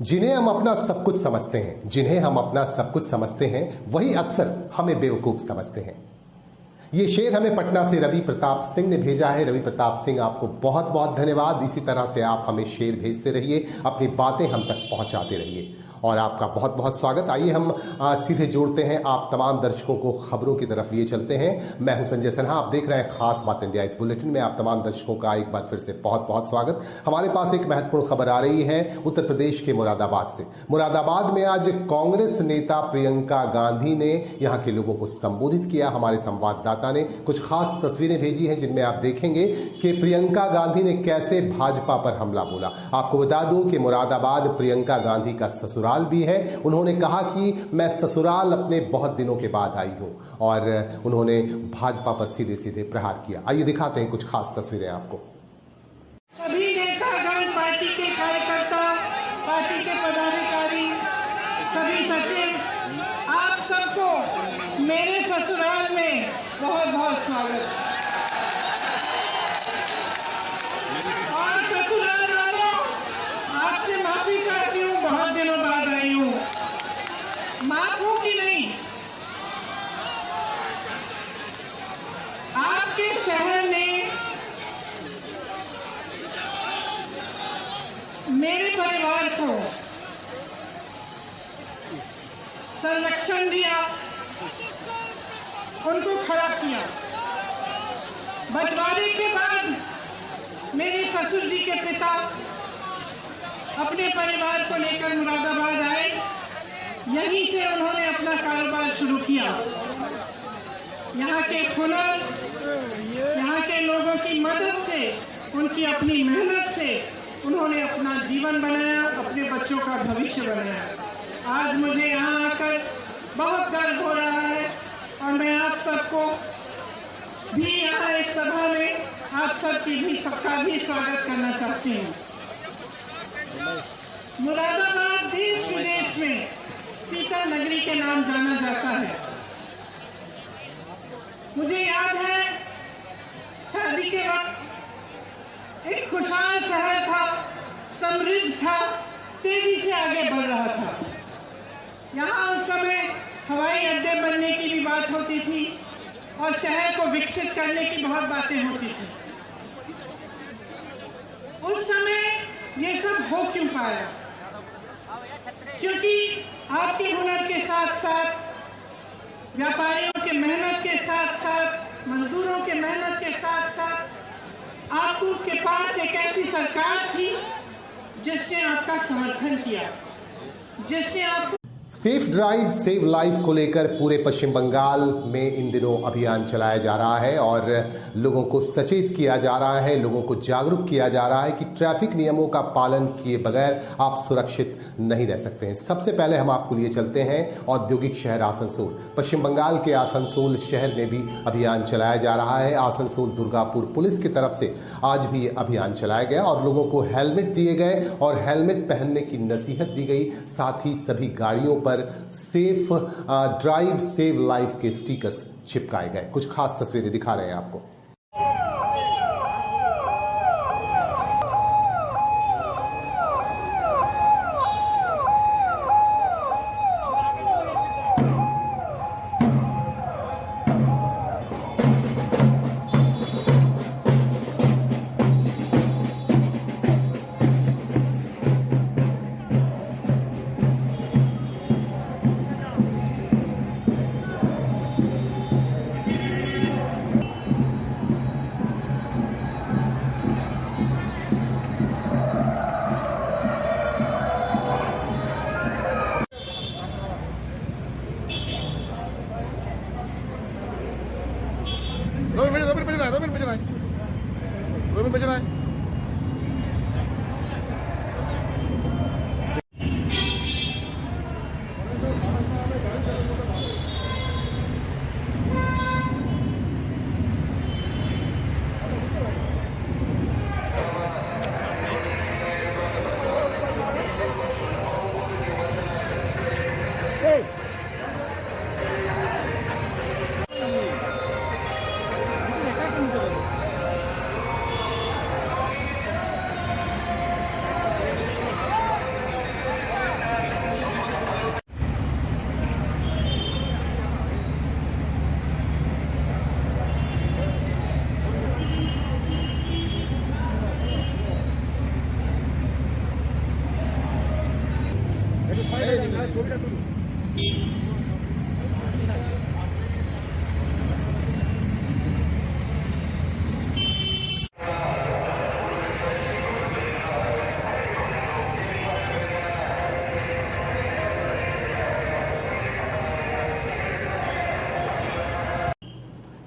जिन्हें हम अपना सब कुछ समझते हैं, जिन्हें हम अपना सब कुछ समझते हैं, वही अक्सर हमें बेवकूफ समझते हैं। ये शेर हमें पटना से रवि प्रताप सिंह ने भेजा है। रवि प्रताप सिंह, आपको बहुत बहुत धन्यवाद। इसी तरह से आप हमें शेर भेजते रहिए, अपनी बातें हम तक पहुंचाते रहिए और आपका बहुत बहुत स्वागत। आइए हम सीधे जोड़ते हैं आप तमाम दर्शकों को, खबरों की तरफ लिए चलते हैं। मैं हूं संजय सिन्हा, आप देख रहे हैं खास बात इंडिया। इस बुलेटिन में आप तमाम दर्शकों का एक बार फिर से बहुत बहुत स्वागत। हमारे पास एक महत्वपूर्ण खबर आ रही है उत्तर प्रदेश के मुरादाबाद से। मुरादाबाद में आज कांग्रेस नेता प्रियंका गांधी ने यहां के लोगों को संबोधित किया। हमारे संवाददाता ने कुछ खास तस्वीरें भेजी हैं जिनमें आप देखेंगे कि प्रियंका गांधी ने कैसे भाजपा पर हमला बोला। आपको बता दूं कि मुरादाबाद प्रियंका गांधी का ससुराल भी है। उन्होंने कहा कि मैं ससुराल अपने बहुत दिनों के बाद आई हूं और उन्होंने भाजपा पर सीधे सीधे प्रहार किया। आइए दिखाते हैं कुछ खास तस्वीरें आपको। सभी नेतागण, पार्टी के कार्यकर्ता, पार्टी के पदाधिकारी, सभी सचिव, आप सबको मेरे ससुराल में बहुत बहुत स्वागत। और ससुराल वालों, आपसे माफी चाहती हूँ, बहुत दिनों बाद आई हूँ। माफ हूँ कि नहीं? आपके शहर ने मेरे परिवार को संरक्षण दिया, उनको खड़ा किया। बंटवारे के बाद मेरे ससुर जी के पिता अपने परिवार को लेकर मुरादाबाद आए। यहीं से उन्होंने अपना कारोबार शुरू किया। यहाँ के हुनर, यहाँ के लोगों की मदद से, उनकी अपनी मेहनत से उन्होंने अपना जीवन बनाया, अपने बच्चों का भविष्य बनाया। आज मुझे यहाँ आकर बहुत गर्व हो रहा है और मैं आप सबको भी यहाँ इस सभा में आप सबका भी स्वागत करना चाहती हूँ। मुरादाबाद देश विदेश में सीता नगरी के नाम जाना जाता है। मुझे याद है शादी के वक्त एक खुशहाल शहर था, समृद्ध था, तेजी से आगे बढ़ रहा था। यहाँ उस समय हवाई अड्डे बनने की भी बात होती थी और शहर को विकसित करने की बहुत बातें होती थी। उस समय ये सब हो क्यों पाया? क्योंकि आपके हुनर के साथ साथ, व्यापारियों के मेहनत के साथ साथ, मजदूरों के मेहनत के साथ साथ आपके पास एक ऐसी सरकार थी जिसने आपका समर्थन किया, जिसने आपको सेफ ड्राइव सेव लाइफ को लेकर पूरे पश्चिम बंगाल में इन दिनों अभियान चलाया जा रहा है और लोगों को सचेत किया जा रहा है, लोगों को जागरूक किया जा रहा है कि ट्रैफिक नियमों का पालन किए बगैर आप सुरक्षित नहीं रह सकते हैं। सबसे पहले हम आपको लिए चलते हैं औद्योगिक शहर आसनसोल। पश्चिम बंगाल के आसनसोल शहर में भी अभियान चलाया जा रहा है। आसनसोल दुर्गापुर पुलिस की तरफ से आज भी अभियान चलाया गया और लोगों को हेलमेट दिए गए और हेलमेट पहनने की नसीहत दी गई। साथ ही सभी गाड़ियों पर सेफ ड्राइव सेव लाइफ के स्टिकर्स चिपकाए गए। कुछ खास तस्वीरें दिखा रहे हैं आपको।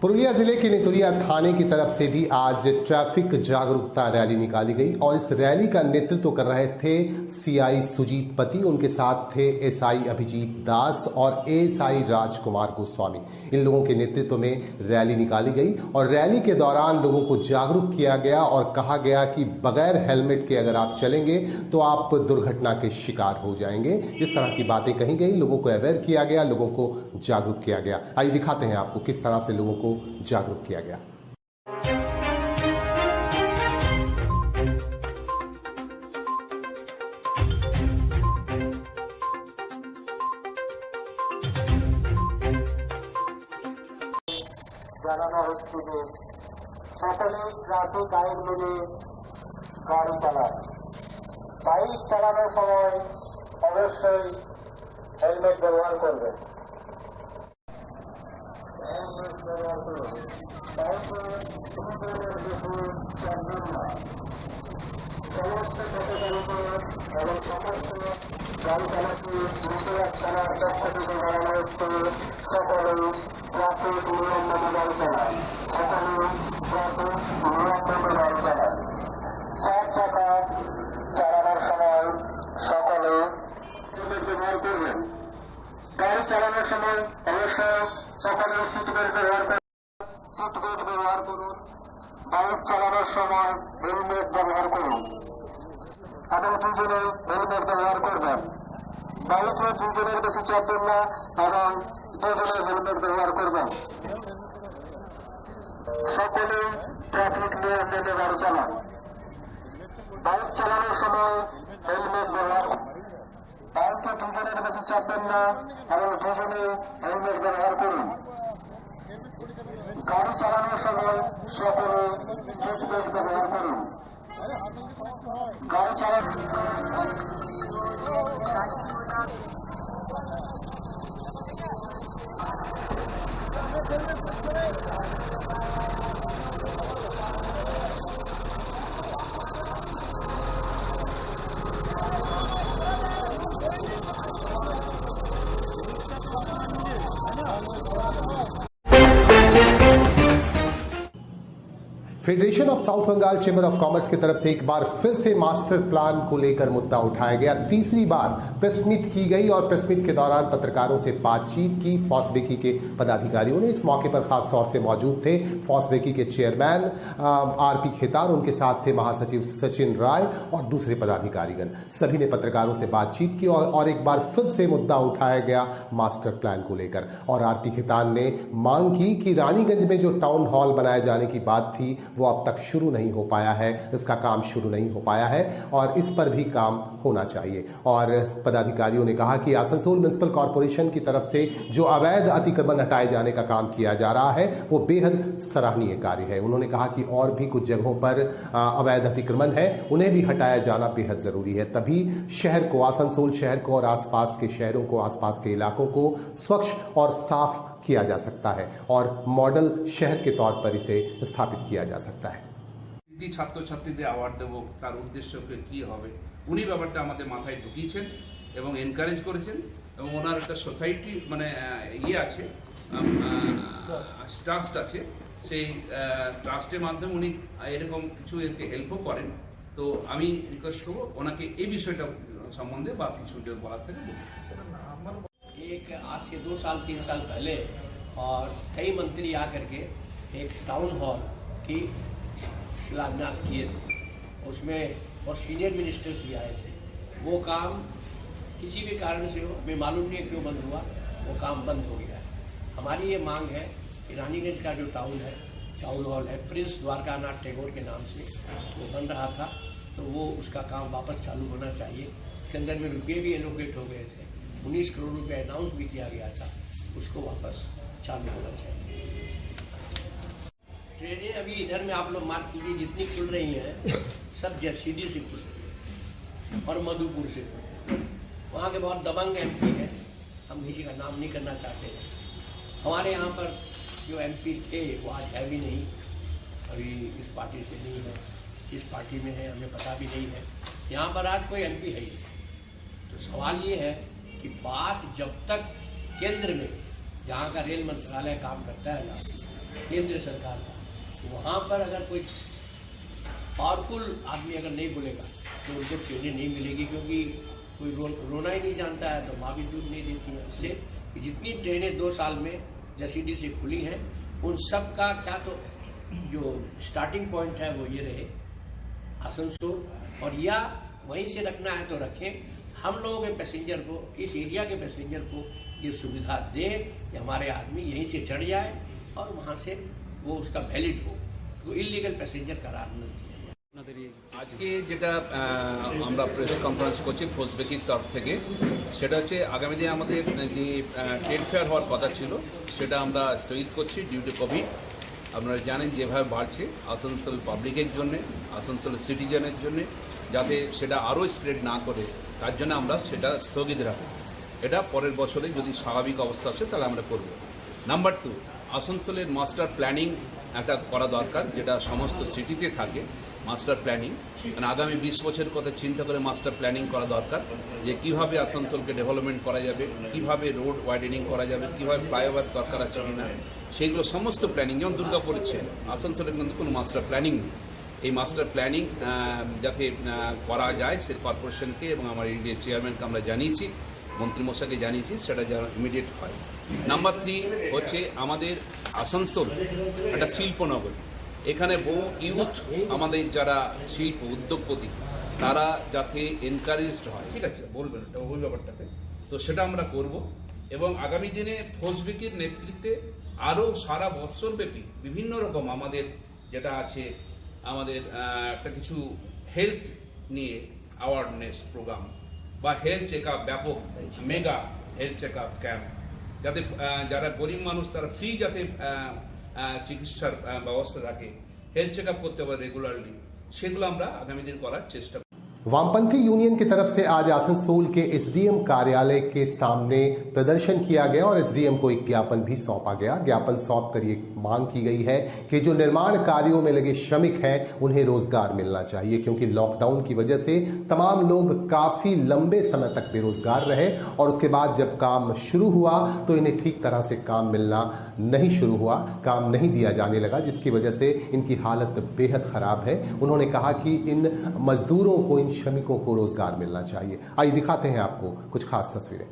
पुरुलिया जिले के नेतुरिया थाने की तरफ से भी आज ट्रैफिक जागरूकता रैली निकाली गई और इस रैली का नेतृत्व कर रहे थे सीआई सुजीत पति, उनके साथ थे एसआई अभिजीत दास और एएसआई राजकुमार गोस्वामी। इन लोगों के नेतृत्व में रैली निकाली गई और रैली के दौरान लोगों को जागरूक किया गया और कहा गया कि बगैर हेलमेट के अगर आप चलेंगे तो आप दुर्घटना के शिकार हो जाएंगे। इस तरह की बातें कही गई, लोगों को अवेयर किया गया, लोगों को जागरूक किया गया। आइए दिखाते हैं आपको किस तरह से लोगों को जागरूक किया गया। জানানো হচ্ছে যে সকলে ট্রাফিক আইন মেনে গাড়ি চালান। বাইক চালানোর সময় অবশ্যই হেলমেট ব্যবহার করবেন। সমস্ত পথচারীদের এবং সমস্ত গাড়ি চালাতে নিষেধাজ্ঞা থানার পক্ষ থেকে জানানো হচ্ছে সকলে ট্রাফিক নিয়ম মেনে গাড়ি চালান। সকলে ট্রাফিক নিয়ম মেনে গাড়ি চালান। চার চাকা চালানোর সময় সকলে হেলমেট ব্যবহার করবেন। গাড়ি চালানোর সময় অবশ্যই সকলে সিট বেল্ট ব্যবহার করবেন। সিট বেল্ট ব্যবহার করুন। বাইক চালানোর সময় হেলমেট ব্যবহার করুন এবং দুজনে হেলমেট ব্যবহার করবেন। বাইকে দুজনের বেশি চাপবেন না এবং দুজনে হেলমেট ব্যবহার করবেন। সকলেই ট্রাফিক নিয়ম মেনে গাড়ি চালান। বাইক চালানোর সময় হেলমেট ব্যবহার করুন। বাইকে দুজনের বেশি চাপবেন না এবং দুজনে হেলমেট ব্যবহার করুন। গাড়ি চালানোর সময় সকলে সিট বেল্ট ব্যবহার করুন। গাড়ি চালানো federation of south Bengal chamber of commerce की तरफ से एक बार फिर से मास्टर प्लान को लेकर मुद्दा उठाया गया। तीसरी बार प्रेस मीट की गई और प्रेस मीट के दौरान पत्रकारों से बातचीत की। फॉसबेकी के पदाधिकारियों ने इस मौके पर खास तौर से मौजूद थे फॉसबेकी के चेयरमैन आरपी खेतान, उनके साथ थे महासचिव सचिन राय और दूसरे पदाधिकारीगण। सभी ने पत्रकारों से बातचीत की और एक बार फिर से मुद्दा उठाया गया मास्टर प्लान को लेकर। और आरपी खेतान ने मांग की कि रानीगंज में जो टाउन हॉल बनाए जाने की बात थी वो अब तक शुरू नहीं हो पाया है, इसका काम शुरू नहीं हो पाया है और इस पर भी काम होना चाहिए। और पदाधिकारियों ने कहा कि आसनसोल म्युनिसिपल कॉर्पोरेशन की तरफ से जो अवैध अतिक्रमण हटाए जाने का काम किया जा रहा है वो बेहद सराहनीय कार्य है। उन्होंने कहा कि और भी कुछ जगहों पर अवैध अतिक्रमण है, उन्हें भी हटाया जाना बेहद जरूरी है, तभी शहर को, आसनसोल शहर को और आसपास के शहरों को, आसपास के इलाकों को स्वच्छ और साफ किया जा सकता है और मॉडल शहर के तौर पर इसे स्थापित किया जा सकता है। ছাত্র ছাত্রীদের অ্যাওয়ার্ড দেব, তার উদ্দেশ্যকে কি হবে, উনি ব্যাপারটা আমাদের মাথায় ঢুকিয়েছেন এবং এনকারেজ করেছেন এবং ওনার একটা সোসাইটি মানে ইয়ে আছে, ট্রাস্ট আছে, সেই ট্রাস্টের মাধ্যমে উনি এরকম কিছু একে হেল্পও করেন। তো আমি রিকোয়েস্ট করবো ওনাকে এই বিষয়টা সম্বন্ধে বা কিছু বলার থেকে एक आज से 2 साल 3 साल पहले और कई मंत्री आकर के एक टाउन हॉल की शिलान्यास किए थे, उसमें और सीनियर मिनिस्टर्स भी आए थे। वो काम किसी भी कारण से हो, हमें मालूम नहीं है क्यों बंद हुआ, वो काम बंद हो गया है। हमारी ये मांग है कि रानीगंज का जो टाउन हॉल है प्रिंस द्वारकानाथ टैगोर के नाम से वो बन रहा था, तो वो उसका काम वापस चालू होना चाहिए। उसके अंदर में रुपये भी एलोकेट हो गए थे, 19 करोड़ रुपये अनाउंस भी किया गया था, उसको वापस चालू होना चाहिए। ट्रेनें अभी इधर में आप लोग मार्क कीजिए जितनी खुल रही हैं सब जसीडी से खुल रही है और मधुपुर से खुल रही है वहाँ के बहुत दबंग एमपी हैं, हम किसी का नाम नहीं करना चाहते। हमारे यहाँ पर जो एमपी थे वो आज है भी नहीं, अभी इस पार्टी से नहीं है, इस पार्टी में है हमें पता भी नहीं है। यहाँ पर आज कोई एमपी है ही नहीं। तो सवाल ये है कि बात जब तक केंद्र में, जहाँ का रेल मंत्रालय काम करता है ना, केंद्र सरकार का, तो वहाँ पर अगर कोई पावरफुल आदमी अगर नहीं बोलेगा तो उनको ट्रेनिंग नहीं मिलेगी, क्योंकि कोई रोना ही नहीं जानता है तो माँ भी दूध नहीं देती है। इसलिए कि जितनी ट्रेनें 2 साल में जसीडी से खुली हैं, उन सब का क्या तो जो स्टार्टिंग पॉइंट है वो ये रहे आसनसोल, और या वहीं से रखना है तो रखें। हम लोगों के पैसेंजर को, इस एरिया के पैसेंजर को ये सुविधा दें कि हमारे आदमी यहीं से चढ़ जाए और वहाँ से वो उसका वैलिड हो, तो इलीगल पैसेंजर करार न दिया। আজকে যেটা আমরা প্রেস কনফারেন্স করছি ফোর্সবেকির তরফ থেকে, সেটা হচ্ছে আগামী দিনে আমাদের যে ট্রেড ফেয়ার হওয়ার কথা ছিল সেটা আমরা স্থগিত করছি ডিউ টু কোভিড। আপনারা জানেন যেভাবে বাড়ছে আসানসোল পাবলিকের জন্যে, আসানসোল সিটিজেনের জন্যে, যাতে সেটা আরও স্প্রেড না করে তার জন্য আমরা সেটা স্থগিত রাখি। এটা পরের বছরে যদি স্বাভাবিক অবস্থা আসে তাহলে আমরা করব। নাম্বার 2, আসানসোলের মাস্টার প্ল্যানিং একটা করা দরকার, যেটা সমস্ত সিটিতে থাকে মাস্টার প্ল্যানিং। মানে আগামী 20 বছরের কথা চিন্তা করে মাস্টার প্ল্যানিং করা দরকার, যে কীভাবে আসানসোলকে ডেভেলপমেন্ট করা যাবে, কীভাবে রোড ওয়াইডেনিং করা যাবে, কীভাবে ফ্লাইওভার দরকার আছে কি না, সেইগুলো সমস্ত প্ল্যানিং। যেমন দুর্গাপুরের ছিল, আসানসোলের কিন্তু কোনো মাস্টার প্ল্যানিং নেই। এই মাস্টার প্ল্যানিং যাতে করা যায় সে কর্পোরেশনকে এবং আমার ইন্ডিয়ার চেয়ারম্যানকে আমরা জানিয়েছি, মন্ত্রীমশাইকে জানিয়েছি, সেটা যেন ইমিডিয়েট হয়। নাম্বার 3 হচ্ছে আমাদের আসানসোল একটা শিল্পনগরী। এখানে বহু ইউথ আমাদের যারা শিল্প উদ্যোগপতি তারা যাতে এনকারেজড হয়, ঠিক আছে বলবেন এটা ওই ব্যাপারটাতে, তো সেটা আমরা করব। এবং আগামী দিনে ফোর্সবেকির নেতৃত্বে আরও সারা বছরব্যাপী বিভিন্ন রকম আমাদের যেটা আছে, আমাদের একটা কিছু হেলথ নিয়ে অ্যাওয়ারনেস প্রোগ্রাম বা হেলথ চেক আপ, ব্যাপক mega health check up camp, যাতে যারা গরিব মানুষ তারা ফ্রি যাতে চিকিৎসার ব্যবস্থা রাখে, হেলথ চেক আপ করতে পারে রেগুলারলি, সেগুলো আমরা আগামী দিন করার চেষ্টা। वामपंथी यूनियन की तरफ से आज आसनसोल के एसडीएम कार्यालय के सामने प्रदर्शन किया गया और एसडीएम को एक ज्ञापन भी सौंपा गया। ज्ञापन सौंप कर ये मांग की गई है कि जो निर्माण कार्यों में लगे श्रमिक हैं उन्हें रोजगार मिलना चाहिए, क्योंकि लॉकडाउन की वजह से तमाम लोग काफी लंबे समय तक बेरोजगार रहे और उसके बाद जब काम शुरू हुआ तो इन्हें ठीक तरह से काम मिलना नहीं शुरू हुआ, काम नहीं दिया जाने लगा, जिसकी वजह से इनकी हालत बेहद खराब है। उन्होंने कहा कि इन मजदूरों को, इन श्रमिकों को रोजगार मिलना चाहिए। आइए दिखाते हैं आपको कुछ खास तस्वीरें।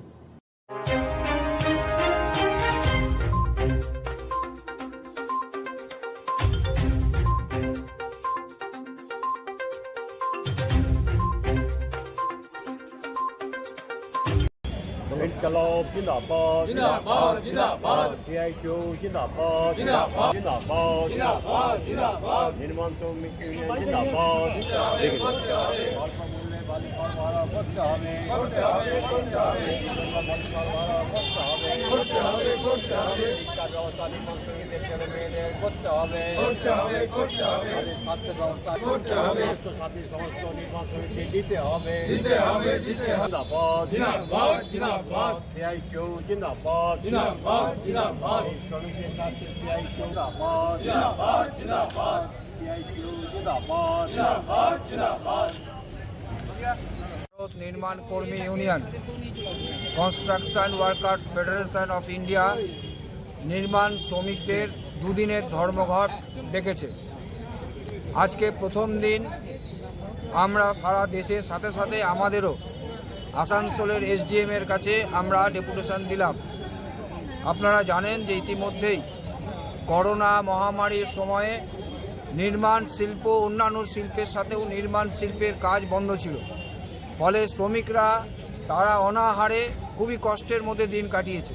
इनकलाब जिंदाबाद जिंदाबाद जिंदाबाद, सीआईटीयू जिंदाबाद जिंदाबाद जिंदाबाद जिंदाबाद जिंदाबाद, निर्माण श्रमिक यूनियन जिंदाबाद দিতে হবে জিন্দাবাদ জিন্দাবাদ জিন্দাবাদ, सीआईटीयू जिंदाबाद जिंदाबाद जिंदाबाद, श्रमिकों के साथ सीआईटीयू जिंदाबाद जिंदाबाद जिंदाबाद, सीआईटीयू जिंदाबाद जिंदाबाद जिंदाबाद। निर्माण कर्मी union, construction workers federation of India নির্মাণ শ্রমিকদের দুদিনের ধর্মঘট ডেকেছে। আজকে প্রথম দিন আমরা সারা দেশের সাথে সাথে আমাদেরও আসানসোলের এসডিএমের কাছে আমরা ডেপুটেশন দিলাম। আপনারা জানেন যে ইতিমধ্যেই করোনা মহামারীর সময়ে নির্মাণ শিল্প অন্যান্য শিল্পের সাথেও নির্মাণ শিল্পের কাজ বন্ধ ছিল, ফলে শ্রমিকরা তারা অনাহারে খুবই কষ্টের মধ্যে দিন কাটিয়েছে।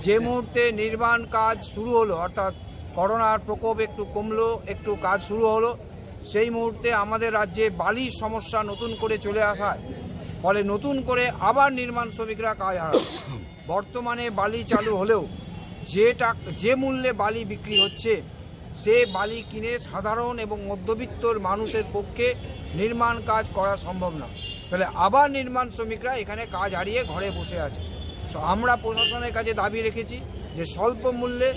যে মুহূর্তে নির্মাণ কাজ শুরু হলো, অর্থাৎ করোনার প্রকোপ একটু কমলো, একটু কাজ শুরু হলো, সেই মুহূর্তে আমাদের রাজ্যে বালির সমস্যা নতুন করে চলে আসায় ফলে নতুন করে আবার নির্মাণ শ্রমিকরা কাজ হারায়। বর্তমানে বালি চালু হলেও যে মূল্যে বালি বিক্রি হচ্ছে সে বালি কিনে সাধারণ এবং মধ্যবিত্তর মানুষের পক্ষে নির্মাণ কাজ করা সম্ভব না। তাহলে আবার নির্মাণ শ্রমিকরা এখানে কাজ হারিয়ে ঘরে বসে আছে। তো আমরা প্রশাসনের কাছে দাবি রেখেছি যে স্বল্প মূল্যে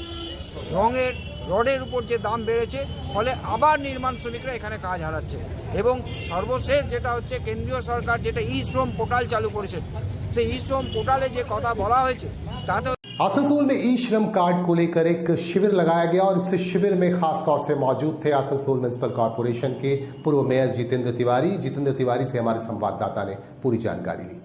রডের উপর যে দাম বেড়েছে ফলে আবার নির্মাণ শ্রমিকরা এখানে কাজ হারাচ্ছে। এবং সর্বশেষ যেটা হচ্ছে কেন্দ্রীয় সরকার যেটা ই শ্রম পোর্টাল চালু করেছে, সেই ই শ্রম পোর্টালে যে কথা বলা হয়েছে তাতে आसनसोल में ई श्रम कार्ड को लेकर एक शिविर लगाया गया और इस शिविर में खास तौर से मौजूद थे आसनसोल म्युनिसिपल कॉर्पोरेशन के पूर्व मेयर जितेंद्र तिवारी से हमारे संवाददाता ने पूरी जानकारी ली।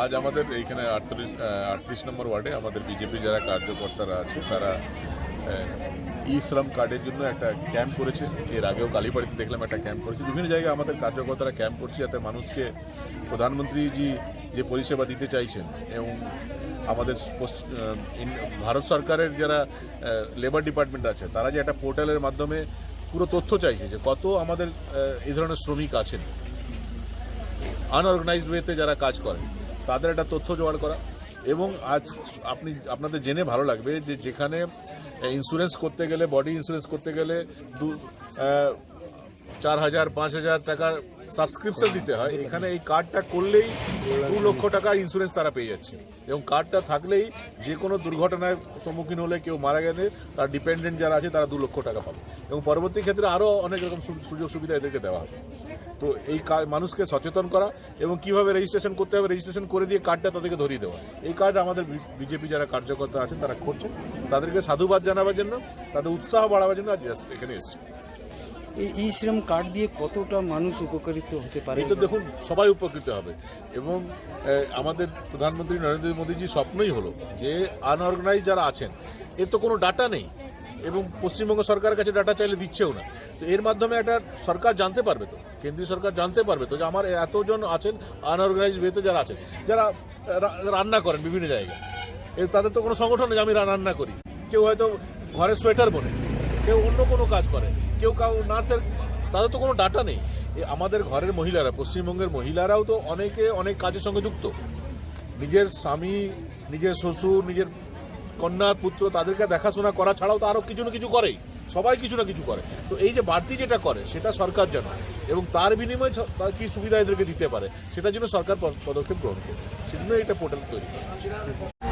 আজ আমাদের এইখানে 38 নম্বর ওয়ার্ডে আমাদের বিজেপি যারা কার্যকর্তারা আছে তারা ই শ্রম কার্ডের জন্য একটা ক্যাম্প করেছে। এর আগেও কালীবাড়িতে দেখলাম একটা ক্যাম্প করেছে। বিভিন্ন জায়গায় আমাদের কার্যকর্তারা ক্যাম্প করছে যাতে মানুষকে প্রধানমন্ত্রীজি যে পরিষেবা দিতে চাইছেন এবং আমাদের ভারত সরকারের যারা লেবার ডিপার্টমেন্ট আছে তারা যে একটা পোর্টালের মাধ্যমে পুরো তথ্য চাইছে যে কত আমাদের এই ধরনের শ্রমিক আছেন আনঅর্গানাইজড ওয়েতে যারা কাজ করে তাদের একটা তথ্য জোগাড় করা। এবং আজ আপনাদের জেনে ভালো লাগবে যে যেখানে ইন্স্যুরেন্স করতে গেলে বডি ইন্স্যুরেন্স করতে গেলে 4,000-5,000 টাকার সাবস্ক্রিপশন দিতে হয়, এখানে এই কার্ডটা করলেই 2 লক্ষ টাকা ইন্স্যুরেন্স তারা পেয়ে যাচ্ছে। এবং কার্ডটা থাকলেই যে কোনো দুর্ঘটনার সম্মুখীন হলে কেউ মারা গেলে তার ডিপেন্ডেন্ট যারা আছে তারা 2 লক্ষ টাকা পাবে এবং পরবর্তী ক্ষেত্রে আরও অনেক রকম সুযোগ সুবিধা এদেরকে দেওয়া হবে। তো এই মানুষকে সচেতন করা এবং কিভাবে রেজিস্ট্রেশন করতে হবে রেজিস্ট্রেশন করে দিয়ে কার্ডটা তাদেরকে ধরিয়ে দেওয়া, এই কার্ড আমাদের বিজেপি যারা কার্যকর্তা আছেন তারা করছেন। তাদেরকে সাধুবাদ জানাবার জন্য, তাদের উৎসাহ বাড়াবার জন্য আজ এখানে এসেছে। এই ই শ্রম কার্ড দিয়ে কতটা মানুষ উপকৃত হতে পারে? এটা দেখুন সবাই উপকৃত হবে এবং আমাদের প্রধানমন্ত্রী নরেন্দ্র মোদীজির স্বপ্নই হলো যে আনঅর্গানাইজ যারা আছেন এর তো কোনো ডাটা নেই এবং পশ্চিমবঙ্গ সরকারের কাছে ডাটা চাইলে দিচ্ছেও না। তো এর মাধ্যমে একটা সরকার জানতে পারবে, তো কেন্দ্রীয় সরকার জানতে পারবে তো যে আমার এতজন আছেন আনঅর্গানাইজ ওয়েতে যারা আছেন, যারা রান্না করেন বিভিন্ন জায়গায়, তাদের তো কোনো সংগঠন নেই আমি রান্না করি, কেউ হয়তো ঘরে সোয়েটার বোনে, কেউ অন্য কোনো কাজ করে, কেউ নার্সের, তাদের তো কোনো ডাটা নেই। আমাদের ঘরের মহিলারা, পশ্চিমবঙ্গের মহিলারাও তো অনেকে অনেক কাজের সঙ্গে যুক্ত, নিজের স্বামী, নিজের শ্বশুর, নিজের কন্যা পুত্র তাদেরকে দেখাশোনা করা ছাড়াও তো আরও কিছু না কিছু করেই, সবাই কিছু না কিছু করে। তো এই যে বাড়তি যেটা করে সেটা সরকার জানায় এবং তার বিনিময়ে কী সুবিধা এদেরকে দিতে পারে সেটার জন্য সরকার পদক্ষেপ গ্রহণ করে, সেজন্য এটা পোর্টাল তৈরি করে।